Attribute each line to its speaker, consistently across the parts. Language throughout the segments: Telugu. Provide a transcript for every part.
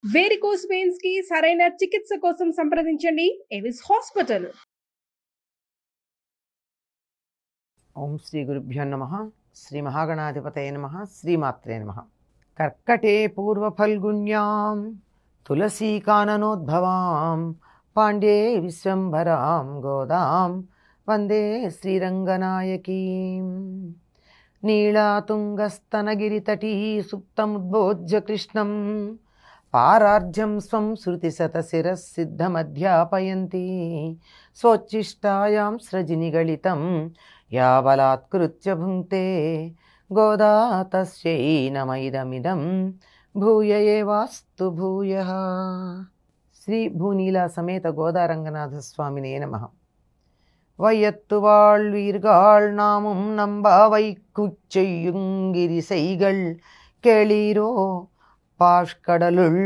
Speaker 1: వేరికోస్ వెయిన్స్ కి సరైన చికిత్స కోసం సంప్రదించండి ఎవిస్ హాస్పిటల్.
Speaker 2: ఓం శ్రీ గురుభ్యో నమ. శ్రీ మహాగణాధిపతయ నమ. శ్రీమాత్రే నమ. కర్కటే పూర్వఫల్గుణ్యాం తులసీకాననోద్భవాం పాండ్యే విశ్వంభరాం గోదాం వందే శ్రీరంగనాయకీం. నీళాతుంగస్తనగిరితటీ సుప్తముద్బోధ్య కృష్ణం పారార్జ్యం స్వం శృతిశతశిరసిద్ధమధ్యాపయంతి స్వోచ్ఛిష్టాయాం స్రజినిగళితం యా బలాత్కృత్య భుంక్తే గోదా తస్యై నమైదమిదం భూయ ఏవాస్తు భూయః. శ్రీ భూనీలా సమేత గోదారంగనాథ స్వామినే నమః. வையத்துவாழ்வீர்கள் நாமும் நம்பாவை குச்செய்யுங்கிரிசைகள் கேளீரோ பாஷ்கடலுள்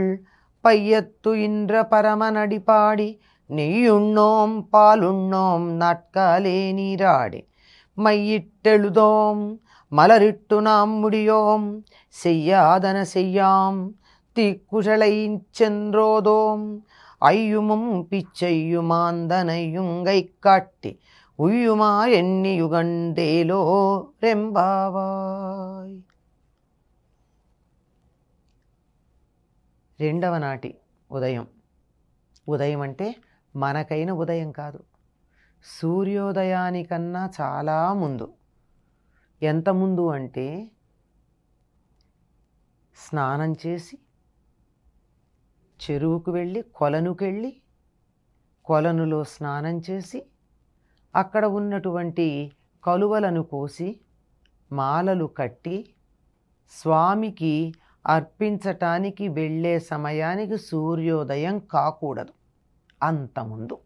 Speaker 2: பையத்து இன்ற பரமனடிபாடி நெய்யுண்ணோம் பாலுண்ணோம் நாட்காலே நீராடி மையிட்டெழுதோம் மலரிட்டு நாம் முடியோம் செய்யாதன செய்யாம் தீக்குழலை சென்றோதோம் ஐயுமும் பிச்சையுமாந்தனையுங்கை காட்டி ఉయ్యుమా ఎన్ని యుగండేలో రెంబావాయ్. రెండవ నాటి ఉదయం. ఉదయం అంటే మనకైన ఉదయం కాదు, సూర్యోదయానికన్నా చాలా ముందు. ఎంత ముందు అంటే స్నానం చేసి చెరువుకు వెళ్ళి కొలనుకెళ్ళి కొలనులో స్నానం చేసి అక్కడ ఉన్నటువంటి కలువలను కోసి మాలలు కట్టి స్వామికి అర్పించటానికి వెళ్ళే సమయానికి సూర్యోదయం కాకూడదు, అంతముందు.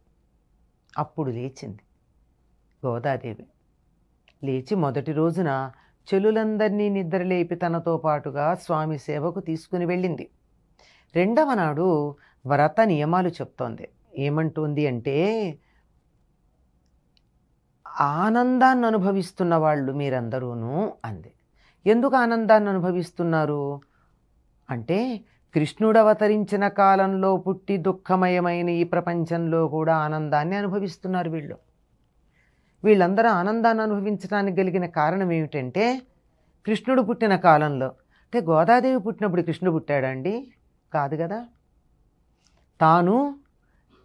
Speaker 2: అప్పుడు లేచింది గోదాదేవి. లేచి మొదటి రోజున చెలులందరినీ నిద్రలేపి తనతో పాటుగా స్వామి సేవకు తీసుకుని వెళ్ళింది. రెండవ నాడు వ్రత నియమాలు చెప్తోంది. ఏమంటుంది అంటే, ఆనందాన్ని అనుభవిస్తున్న వాళ్ళు మీరందరూను అంది. ఎందుకు ఆనందాన్ని అనుభవిస్తున్నారు అంటే, కృష్ణుడు అవతరించిన కాలంలో పుట్టి దుఃఖమయమైన ఈ ప్రపంచంలో కూడా ఆనందాన్ని అనుభవిస్తున్నారు వీళ్ళు. వీళ్ళందరూ ఆనందాన్ని అనుభవించడానికి కలిగిన కారణం ఏమిటంటే, కృష్ణుడు పుట్టిన కాలంలో అంటే గోదాదేవి పుట్టినప్పుడు కృష్ణుడు పుట్టాడండి? కాదు కదా. తాను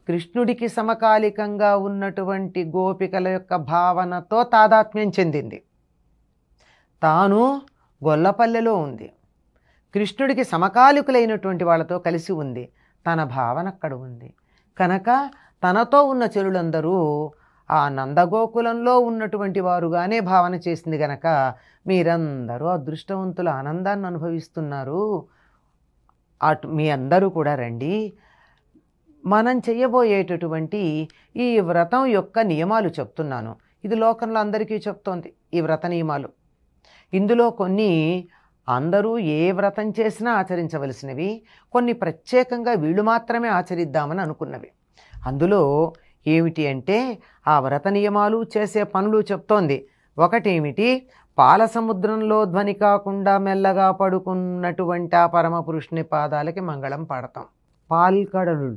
Speaker 2: కృష్ణుడికి సమకాలికంగా ఉన్నటువంటి గోపికల యొక్క భావనతో తాదాత్మ్యం చెందింది. తాను గొల్లపల్లెలో ఉంది, కృష్ణుడికి సమకాలికులైనటువంటి వాళ్ళతో కలిసి ఉంది, తన భావన అక్కడ ఉంది. కనుక తనతో ఉన్న చెరులందరూ ఆ నందగోకులంలో ఉన్నటువంటి వారుగానే భావన చేసింది. గనక మీరందరూ అదృష్టవంతుల ఆనందాన్ని అనుభవిస్తున్నారు, అటు మీ అందరూ కూడా రండి. మనం చెయ్యబోయేటటువంటి ఈ వ్రతం యొక్క నియమాలు చెప్తున్నాను. ఇది లోకంలో అందరికీ చెప్తోంది ఈ వ్రత నియమాలు. ఇందులో కొన్ని అందరూ ఏ వ్రతం చేసినా ఆచరించవలసినవి, కొన్ని ప్రత్యేకంగా వీళ్ళు మాత్రమే ఆచరిద్దామని అనుకున్నవి. అందులో ఏమిటి అంటే, ఆ వ్రత నియమాలు చేసే పనులు చెప్తోంది. ఒకటేమిటి, పాల సముద్రంలో ధ్వని కాకుండా మెల్లగా పడుకున్నటువంటి ఆ పరమపురుషుని పాదాలకి మంగళం పాడతాం. పాల్కడలు,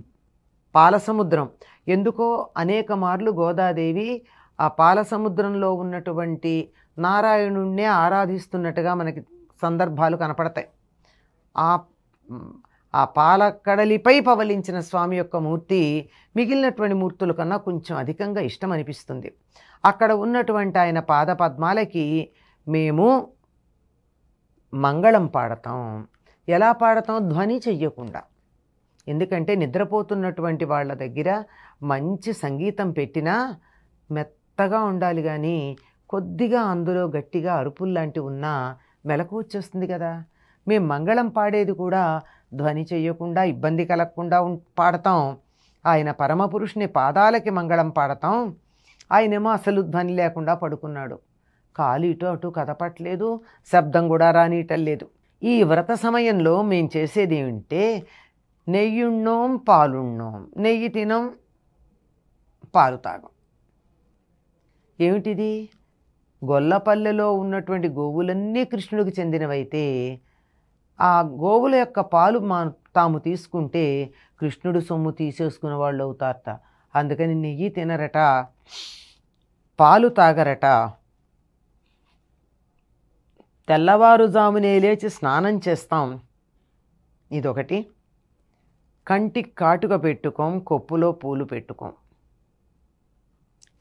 Speaker 2: పాలసముద్రం. ఎందుకో అనేక మార్లు గోదాదేవి ఆ పాలసముద్రంలో ఉన్నటువంటి నారాయణుణ్ణే ఆరాధిస్తున్నట్టుగా మనకి సందర్భాలు కనపడతాయి. ఆ పాలకడలిపై పవలించిన స్వామి యొక్క మూర్తి మిగిలినటువంటి మూర్తుల కన్నా కొంచెం అధికంగా ఇష్టం అనిపిస్తుంది. అక్కడ ఉన్నటువంటి ఆయన పాద పద్మాలకి మేము మంగళం పాడతాం. ఎలా పాడతాం? ధ్వని చెయ్యకుండా. ఎందుకంటే నిద్రపోతున్నటువంటి వాళ్ళ దగ్గర మంచి సంగీతం పెట్టినా మెత్తగా ఉండాలి, కానీ కొద్దిగా అందులో గట్టిగా అరుపుల్లాంటివి ఉన్నా మెలకు వచ్చేస్తుంది కదా. మేము మంగళం పాడేది కూడా ధ్వని చెయ్యకుండా, ఇబ్బంది కలగకుండా పాడతాం. ఆయన పరమపురుషుని పాదాలకి మంగళం పాడతాం. ఆయనేమో అసలు ధ్వని లేకుండా పడుకున్నాడు, కాలు ఇటు అటు కదపట్లేదు, శబ్దం కూడా రానియటలేదు. ఈ వ్రత సమయంలో మేము చేసేది ఏమిటంటే, నెయ్యున్నోం పాలున్నోం, నెయ్యి తినం పాలు తాగం. ఏమిటిది? గొల్లపల్లెలో ఉన్నటువంటి గోవులన్నీ కృష్ణుడికి చెందినవైతే ఆ గోవుల యొక్క పాలు తాము తీసుకుంటే కృష్ణుడు సొమ్ము తీసేసుకునే వాళ్ళు అవుతారట. అందుకని నెయ్యి తినరట, పాలు తాగరట, తెల్లవారుజామునే లేచి స్నానం చేస్తాం. ఇదొకటి. కంటికి కాటుక పెట్టుకోం, కొప్పులో పూలు పెట్టుకోం.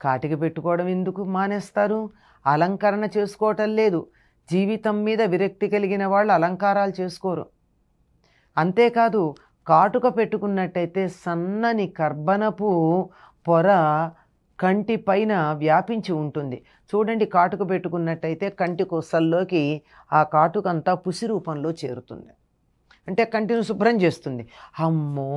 Speaker 2: కాటిక పెట్టుకోవడం ఎందుకు మానేస్తారు? అలంకరణ చేసుకోవటం లేదు. జీవితం మీద విరక్తి కలిగిన వాళ్ళు అలంకారాలు చేసుకోరు. అంతేకాదు, కాటుక పెట్టుకున్నట్టయితే సన్నని కర్బనపు పొర కంటి పైన వ్యాపించి ఉంటుంది. చూడండి, కాటుక పెట్టుకున్నట్టయితే కంటి కొసల్లోకి ఆ కాటుకంతా పుసి రూపంలో చేరుతుంది. అంటే కంటిని శుభ్రం చేస్తుంది. అమ్మో,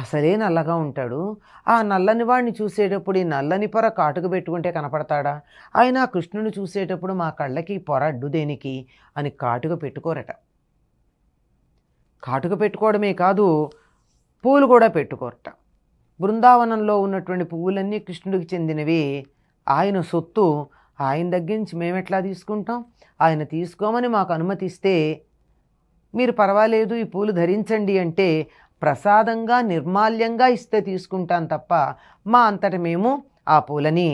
Speaker 2: అసలే నల్లగా ఉంటాడు, ఆ నల్లని వాడిని చూసేటప్పుడు ఈ నల్లని పొర కాటుక పెట్టుకుంటే కనపడతాడా? ఆయన కృష్ణుని చూసేటప్పుడు మా కళ్ళకి పొర అడ్డు దేనికి అని కాటుక పెట్టుకోరట. కాటుక పెట్టుకోవడమే కాదు, పూలు కూడా పెట్టుకోరట. బృందావనంలో ఉన్నటువంటి పువ్వులన్నీ కృష్ణుడికి చెందినవి. ఆయన సొత్తు. ఆయన దగ్గర నుంచి మేమెట్లా తీసుకుంటాం? ఆయన తీసుకోమని మాకు అనుమతిస్తే, మీరు పర్వాలేదు ఈ పూలు ధరించండి అంటే ప్రసాదంగా నిర్మాల్యంగా ఇస్తే తీసుకుంటాం తప్ప మా అంతట మేము ఆ పూలని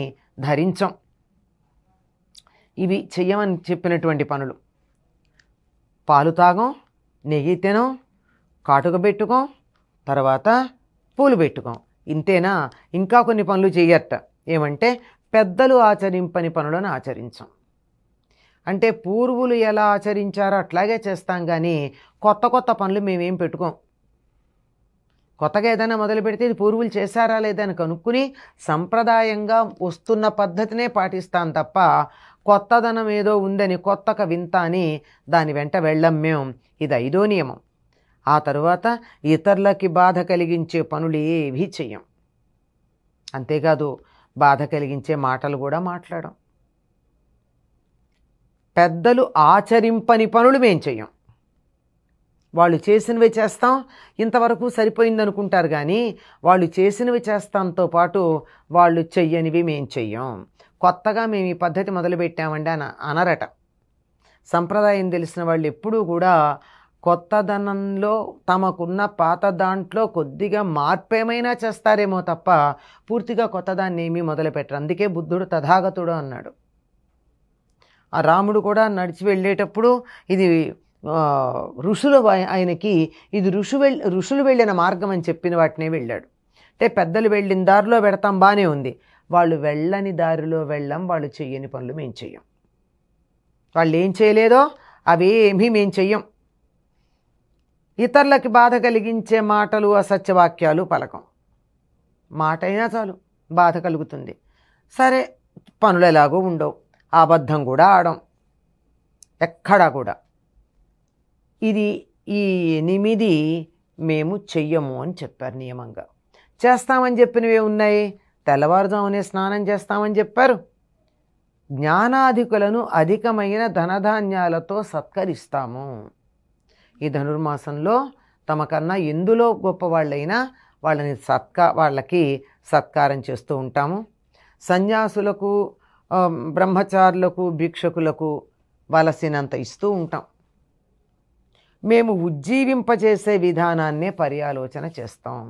Speaker 2: ధరించం. ఇవి చెయ్యమని చెప్పినటువంటి పనులు. పాలు తాగం, నెయ్యి తినం, కాటుక పెట్టుకోం, తర్వాత పూలు పెట్టుకోం. ఇంతేనా? ఇంకా కొన్ని పనులు చెయ్యట. ఏమంటే పెద్దలు ఆచరింపని పనులను ఆచరించాం. అంటే పూర్వులు ఎలా ఆచరించారో అట్లాగే చేస్తాం, కానీ కొత్త కొత్త పనులు మేమేం పెట్టుకోం. కొత్తగా ఏదైనా మొదలు పెడితే ఇది పూర్వులు చేశారా లేదా అని కనుక్కుని సంప్రదాయంగా వస్తున్న పద్ధతినే పాటిస్తాం తప్ప కొత్తదనం ఏదో ఉందని కొత్తక వింత అని దాని వెంట వెళ్ళం మేము. ఇది 5వ నియమం. ఆ తరువాత ఇతరులకి బాధ కలిగించే పనులు ఏవీ చెయ్యం. అంతేకాదు, బాధ కలిగించే మాటలు కూడా మాట్లాడం. పెద్దలు ఆచరింపని పనులు మేం చెయ్యం. వాళ్ళు చేసినవి చేస్తాం, ఇంతవరకు సరిపోయిందనుకుంటారు, కానీ వాళ్ళు చేసినవి చేస్తాంతో పాటు వాళ్ళు చెయ్యనివి మేం చెయ్యం. కొత్తగా మేము ఈ పద్ధతి మొదలుపెట్టామండి అని అనరట. సంప్రదాయం తెలిసిన వాళ్ళు ఎప్పుడూ కూడా కొత్తదనంలో తమకున్న పాత దాంట్లో కొద్దిగా మార్పేమైనా చేస్తారేమో తప్ప పూర్తిగా కొత్తదాన్ని ఏమీ మొదలుపెట్టరు. అందుకే బుద్ధుడు తథాగతుడు అన్నాడు. ఆ రాముడు కూడా నడిచి వెళ్ళేటప్పుడు ఇది ఋషులు ఆయనకి ఇది ఋషులు వెళ్ళిన మార్గం అని చెప్పిన వాటినే వెళ్ళాడు. అంటే పెద్దలు వెళ్ళిన దారిలో పెడతాం, బాగానే ఉంది. వాళ్ళు వెళ్ళని దారిలో వెళ్ళాం, వాళ్ళు చెయ్యని పనులు మేము చెయ్యం. వాళ్ళు ఏం చేయలేదో అవేమీ మేము చెయ్యం. ఇతరులకి బాధ కలిగించే మాటలు, అసత్యవాక్యాలు పలకం. మాట అయినా చాలు బాధ కలుగుతుంది. సరే, పనులు ఎలాగో ఉండవు, అబద్ధం కూడా ఆడం ఎక్కడా కూడా. ఈ 8 మేము చెయ్యము అని చెప్పారు నియమంగా. చేస్తామని చెప్పినవే ఉన్నాయి. తెల్లవారుజామునే స్నానం చేస్తామని చెప్పారు. జ్ఞానాధికులను అధికమైన ధనధాన్యాలతో సత్కరిస్తాము. ఈ ధనుర్మాసంలో తమకన్నా ఎందులో గొప్పవాళ్ళైనా వాళ్ళకి సత్కారం చేస్తూ ఉంటాము. సన్యాసులకు, బ్రహ్మచారులకు, భిక్షకులకు వలసినంత ఇస్తూ ఉంటాం. మేము ఉజ్జీవింపజేసే విధానాన్నే పర్యాలోచన చేస్తాం.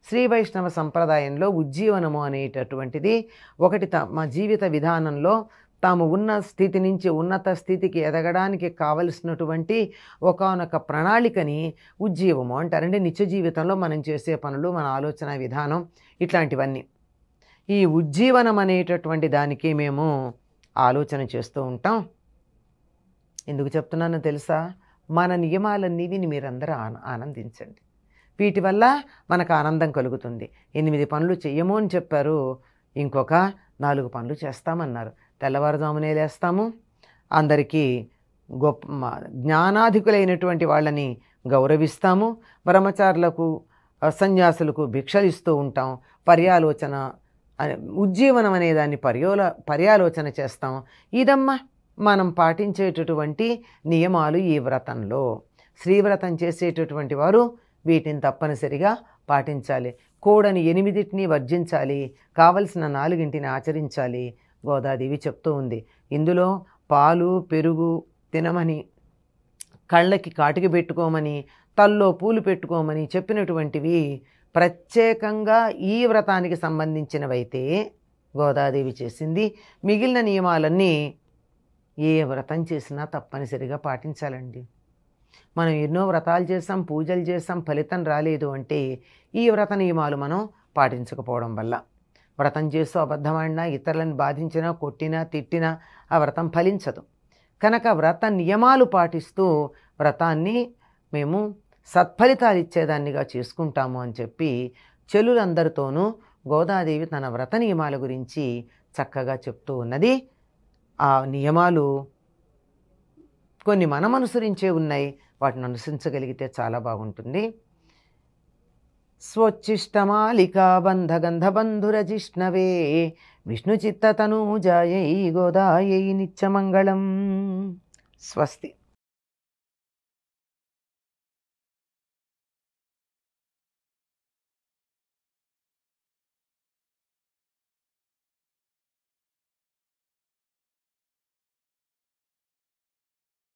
Speaker 2: శ్రీ వైష్ణవ సంప్రదాయంలో ఉజ్జీవనము అనేటటువంటిది ఒకటి. మా జీవిత విధానంలో తాము ఉన్న స్థితి నుంచి ఉన్నత స్థితికి ఎదగడానికి కావలసినటువంటి ఒకానొక ప్రణాళికని ఉజ్జీవము అంటారంటే నిత్య జీవితంలో మనం చేసే పనులు, మన ఆలోచన విధానం, ఇట్లాంటివన్నీ. ఈ ఉజ్జీవనం అనేటటువంటి దానికి మేము ఆలోచన చేస్తూ ఉంటాం. ఎందుకు చెప్తున్నానో తెలుసా? మన నియమాలన్నీ విని మీరందరూ ఆనందించండి. వీటి వల్ల మనకు ఆనందం కలుగుతుంది. 8 పనులు చెయ్యము అని చెప్పారు, ఇంకొక 4 పనులు చేస్తామన్నారు. తెల్లవారుజామునే లేస్తాము, అందరికీ జ్ఞానాధికులైనటువంటి వాళ్ళని గౌరవిస్తాము, బ్రహ్మచారులకు, సన్యాసులకు భిక్షలు ఇస్తూ ఉంటాం, పర్యాలోచన ఉజ్జీవనం అనే దాన్ని పర్యాలోచన చేస్తాం. ఇదమ్మా మనం పాటించేటటువంటి నియమాలు ఈ వ్రతంలో. శ్రీవ్రతం చేసేటటువంటి వారు వీటిని తప్పనిసరిగా పాటించాలి. కూడని 8 వర్జించాలి, కావలసిన 4 ఆచరించాలి. గోదాదేవి చెప్తూ ఉంది. ఇందులో పాలు, పెరుగు తినమని, కళ్ళకి కాటికి పెట్టుకోమని, తల్లో పూలు పెట్టుకోమని చెప్పినటువంటివి ప్రత్యేకంగా ఈ వ్రతానికి సంబంధించినవైతే గోదాదేవి చేసింది. మిగిలిన నియమాలన్నీ ఏ వ్రతం చేసినా తప్పనిసరిగా పాటించాలండి. మనం ఎన్నో వ్రతాలు చేసాం, పూజలు చేసాం, ఫలితం రాలేదు అంటే ఈ వ్రత నియమాలు మనం పాటించకపోవడం వల్ల. వ్రతం చేస్తూ అబద్ధమాడినా, ఇతరులను బాధించినా, కొట్టినా, తిట్టినా ఆ వ్రతం ఫలించదు. కనుక వ్రత నియమాలు పాటిస్తూ వ్రతాన్ని మేము సత్ఫలితాలు ఇచ్చేదాన్నిగా చేసుకుంటాము అని చెప్పి చెల్లులందరితోనూ గోదాదేవి తన వ్రత నియమాల గురించి చక్కగా చెప్తూ ఉన్నది. ఆ నియమాలు కొన్ని మనం అనుసరించే ఉన్నాయి, వాటిని అనుసరించగలిగితే చాలా బాగుంటుంది. స్వోచ్ఛిష్టమాలికా బంధగంధబంధురజిష్ణవే విష్ణుచిత్తతనూజాయై గోదాయై నిత్యమంగళం. స్వస్తి.